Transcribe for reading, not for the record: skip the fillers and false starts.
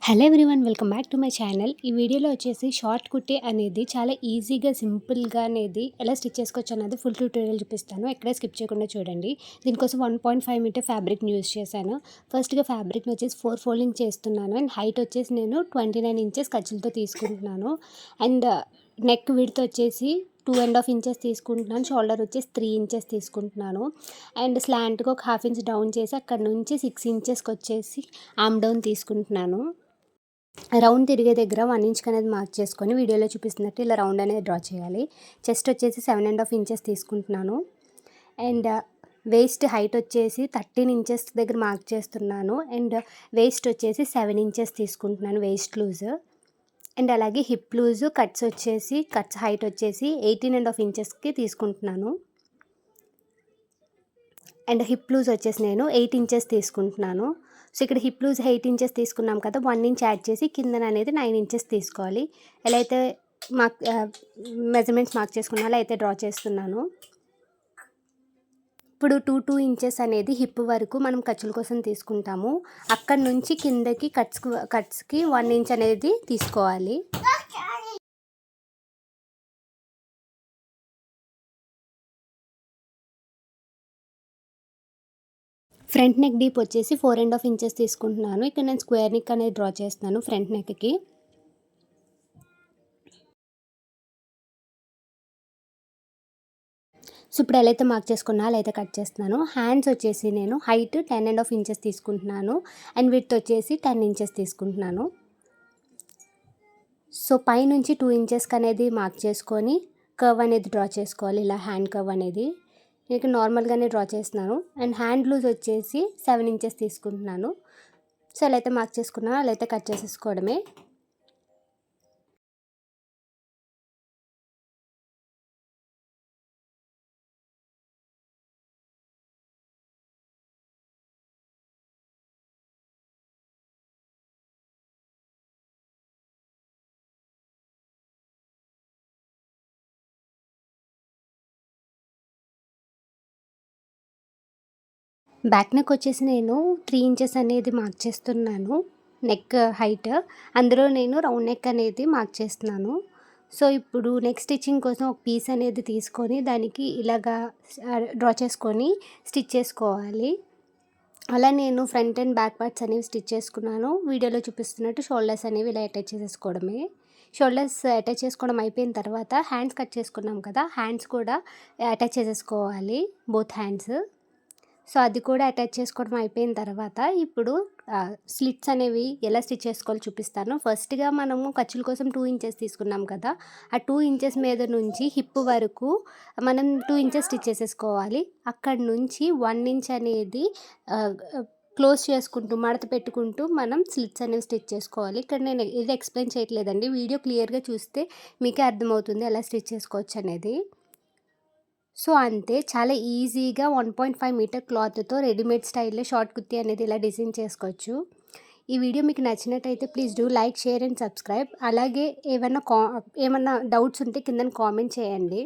Hello everyone, welcome back to my channel. ఈ వీడియోలో వచ్చేసి షార్ట్ కుర్తీ అనేది చాలా ఈజీగా సింపుల్గా అనేది ఎలా స్టిచ్ చేసుకోవచ్చు అనేది ఫుల్ ట్యూటోరియల్ చూపిస్తాను. ఎక్కడే స్కిప్ చేయకుండా చూడండి. దీనికోసం 1.5 మీటర్ ఫ్యాబ్రిక్ని యూస్ చేశాను. ఫస్ట్గా ఫ్యాబ్రిక్ని వచ్చేసి 4 ఫోల్డింగ్ చేస్తున్నాను. అండ్ హైట్ వచ్చేసి నేను 29 ఇంచెస్ ఖర్చులతో తీసుకుంటున్నాను. అండ్ నెక్ విడ్త్ వచ్చేసి 2.5 ఇంచెస్ తీసుకుంటున్నాను. షోల్డర్ వచ్చేసి 3 ఇంచెస్ తీసుకుంటున్నాను. అండ్ స్లాంట్గా ఒక 1/2 ఇంచ్ డౌన్ చేసి అక్కడ నుంచి 6 ఇంచెస్కి వచ్చేసి ఆమ్ డౌన్ తీసుకుంటున్నాను. రౌండ్ తిరిగే దగ్గర 1 ఇంచ్ అనేది మార్క్ చేసుకొని వీడియోలో చూపిస్తున్నట్టు ఇలా రౌండ్ అనేది డ్రా చేయాలి. చెస్ట్ వచ్చేసి 7.5 ఇంచెస్ తీసుకుంటున్నాను. అండ్ వేస్ట్ హైట్ వచ్చేసి 13 ఇంచెస్ దగ్గర మార్క్ చేస్తున్నాను. అండ్ వేస్ట్ వచ్చేసి 7 ఇంచెస్ తీసుకుంటున్నాను వేస్ట్ లూజ్. అండ్ అలాగే హిప్ లూజ్ కట్స్ హైట్ వచ్చేసి 18.5 ఇంచెస్కి తీసుకుంటున్నాను. అండ్ హిప్ లూజ్ వచ్చేసి నేను 8 ఇంచెస్ తీసుకుంటున్నాను. సో ఇక్కడ హిప్ లూజ్ 8 ఇంచెస్ తీసుకున్నాం కదా, 1 ఇంచ్ యాడ్ చేసి కిందన అనేది 9 ఇంచెస్ తీసుకోవాలి. ఎలా అయితే మెజర్మెంట్స్ మార్క్ చేసుకున్నా అలా అయితే డ్రా చేస్తున్నాను. ఇప్పుడు 2 ఇంచెస్ అనేది హిప్ వరకు మనం ఖర్చుల కోసం తీసుకుంటాము. అక్కడ నుంచి కిందకి కట్స్కి 1 ఇంచ్ అనేది తీసుకోవాలి. ఫ్రంట్ నెక్ డీప్ వచ్చేసి 4.5 ఇంచెస్ తీసుకుంటున్నాను. ఇక్కడ నేను స్క్వేర్ నెక్ అనేది డ్రా చేస్తున్నాను ఫ్రంట్ నెక్కి. సో ఇప్పుడు ఎలా అయితే మార్క్ చేసుకున్నా అలా అయితే కట్ చేస్తున్నాను. హ్యాండ్స్ వచ్చేసి నేను హైట్ 10.5 ఇంచెస్ తీసుకుంటున్నాను. అండ్ విడ్త్ వచ్చేసి 10 ఇంచెస్ తీసుకుంటున్నాను. సో పైనుంచి 2 ఇంచెస్కి అనేది మార్క్ చేసుకొని కర్వ్ అనేది డ్రా చేసుకోవాలి. ఇలా హ్యాండ్ కర్వ్ అనేది నేను నార్మల్గానే డ్రా చేస్తున్నాను. అండ్ హ్యాండ్ లూజ్ వచ్చేసి 7 ఇంచెస్ తీసుకుంటున్నాను. సో ఎలా అయితే మార్క్ చేసుకున్నానో అలా అయితే కట్ చేసేసుకోవడమే. బ్యాక్ నెక్ వచ్చేసి నేను 3 ఇంచెస్ అనేది మార్క్ చేస్తున్నాను. నెక్ హైట్ అందులో నేను రౌండ్ నెక్ అనేది మార్క్ చేస్తున్నాను. సో ఇప్పుడు నెక్ స్టిచ్చింగ్ కోసం ఒక పీస్ అనేది తీసుకొని దానికి ఇలాగా డ్రా చేసుకొని స్టిచ్ చేసుకోవాలి. అలా నేను ఫ్రంట్ అండ్ బ్యాక్ పార్ట్స్ అనేవి స్టిచ్ చేసుకున్నాను. వీడియోలో చూపిస్తున్నట్టు షోల్డర్స్ అనేవి ఇలా అటాచ్ చేసేసుకోవడమే. షోల్డర్స్ అటాచ్ చేసుకోవడం అయిపోయిన తర్వాత హ్యాండ్స్ కట్ చేసుకున్నాం కదా, హ్యాండ్స్ కూడా అటాచ్ చేసేసుకోవాలి, బోత్ హ్యాండ్స్. సో అది కూడా అటాచ్ చేసుకోవడం అయిపోయిన తర్వాత ఇప్పుడు స్లిట్స్ అనేవి ఎలా స్టిచ్ చేసుకోవాలో చూపిస్తాను. ఫస్ట్గా మనము ఖర్చుల కోసం 2 ఇంచెస్ తీసుకున్నాం కదా, ఆ 2 ఇంచెస్ మీద నుంచి హిప్ వరకు మనం 2 ఇంచెస్ స్టిచ్ చేసేసుకోవాలి. అక్కడ నుంచి 1 ఇంచ్ అనేది క్లోజ్ చేసుకుంటూ మడత పెట్టుకుంటూ మనం స్లిట్స్ అనేవి స్టిచ్ చేసుకోవాలి. ఇక్కడ నేను ఇది ఎక్స్ప్లెయిన్ చేయట్లేదండి, వీడియో క్లియర్గా చూస్తే మీకే అర్థమవుతుంది ఎలా స్టిచ్ చేసుకోవచ్చు అనేది. సో అంతే, చాలా ఈజీగా 1.5 మీటర్ క్లాత్తో రెడీమేడ్ స్టైల్లో షార్ట్ కుర్తీ అనేది ఇలా డిజైన్ చేసుకోవచ్చు. ఈ వీడియో మీకు నచ్చినట్టయితే please do like, share and subscribe. అలాగే ఏమన్నా డౌట్స్ ఉంటే కింద కామెంట్ చేయండి.